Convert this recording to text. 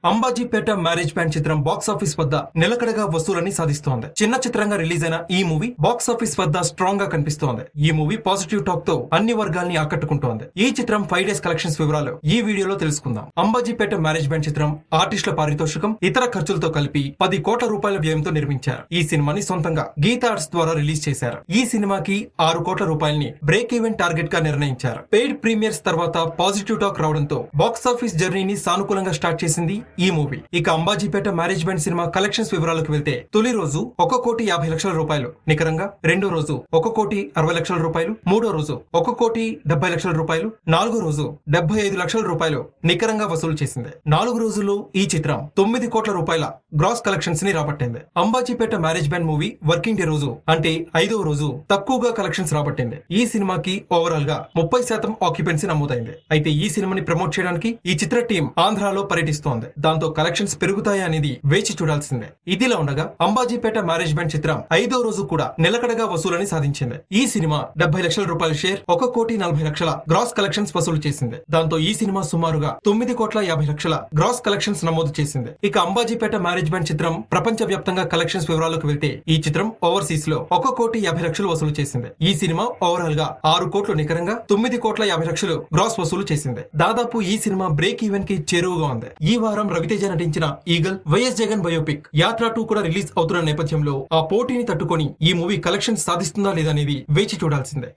Ambajipeta marriage band చిత్రం box office వద్ద నిలకడగా వసూలని సాధిస్తోంది. చిన్న చిత్రంగా రిలీజ్ అయిన ఈ మూవీ బాక్స్ ఆఫీస్ వద్ద స్ట్రాంగ్ గా కనిపిస్తోంది. ఈ మూవీ పాజిటివ్ టాక్ తో అన్ని వర్గాల్ని ఆకట్టుకుంటోంది. ఈ చిత్రం 5 డేస్ కలెక్షన్స్ వివరాలు ఈ వీడియోలో తెలుసుకుందాం. అంబాజీపేట మ్యారేజ్ బ్యాండ్ చిత్రం ఆర్టిస్టుల పారితోషికం ఇతర ఖర్చులతో కలిపి 10 కోట్ల రూపాయల వ్యయంతో నిర్మించారు. ఈ సినిమాని సొంతంగా గీతా ఆర్ట్స్ ద్వారా రిలీజ్ చేశారు. ఈ సినిమాకి 6 కోట్ల రూపాయలని బ్రేక్ ఈవెన్ టార్గెట్ గా నిర్ణయించారు. పెయిడ్ ప్రీమియర్స్ తర్వాత పాజిటివ్ టాక్ రావడంతో బాక్స్ ఆఫీస్ జర్నీని సానుకూలంగా స్టార్ట్ చేసింది ఈ మూవీ. ఇక Ambajipeta marriage band cinema collections వివరాలకు వెళ్తే తొలి రోజు 1,50,00,000 రూపాయలు, నికరంగా రెండో రోజు 1,60,00,000 రూపాయలు, మూడో రోజు 1,70,00,000 రూపాయలు, నాలుగో రోజు 75,00,000 రూపాయలు నికరంగా వసూలు చేసింది. 4 రోజుల్లో ఈ చిత్రం 9 కోట్ల రూపాయల గ్రాస్ కలెక్షన్స్ ని రాబట్టింది. Ambajipeta marriage band movie working day రోజు అంటే 5వ రోజు తక్కువగా కలెక్షన్స్ రాబట్టింది. ఈ సినిమాకి ఓవరాల్ గా 30% ఆక్యుపెన్సీ నమోదైంది. అయితే ఈ సినిమాని ప్రమోట్ చేయడానికి ఈ చిత్ర టీం ఆంధ్రాలో పర్యటిస్తోంది. దాంతో కలెక్షన్స్ పెరుగుతాయా అనేది వేచి చూడాల్సిందే. ఇదిలా ఉండగా అంబాజీపేట మ్యారేజ్ బ్యాండ్ చిత్రం 5వ రోజు కూడా నిలకడగా వసూలని సాధించింది. ఈ సినిమా 70,00,000 రూపాయల షేర్ 1,40,00,000 గ్రాస్ కలెక్షన్స్ వసూలు చేసింది. దాంతో ఈ సినిమా సుమారుగా 9,50,00,000 గ్రాస్ కలెక్షన్స్ నమోదు చేసింది. ఇక అంబాజీపేట మ్యారేజ్ బ్యాండ్ చిత్రం ప్రపంచ వ్యాప్తంగా కలెక్షన్స్ వివరాలకు వెళ్తే ఈ చిత్రం ఓవర్సీస్ లో 1,50,00,000 వసూలు చేసింది. ఈ సినిమా ఓవరాల్ గా 6 కోట్లు నికరంగా 9,50,00,000 గ్రాస్ వసూలు చేసింది. దాదాపు ఈ సినిమా బ్రేక్ ఈవెన్ కి చేరువగా ఉంది. ఈ వారం రవితేజ నటించిన ఈగల్, వైఎస్ జగన్ బయోపిక్ యాత్ర 2 కూడా రిలీజ్ అవుతున్న నేపథ్యంలో ఆ పోటీని తట్టుకొని ఈ మూవీ కలెక్షన్స్ సాధిస్తుందా లేదా అనేది వేచి చూడాల్సిందే.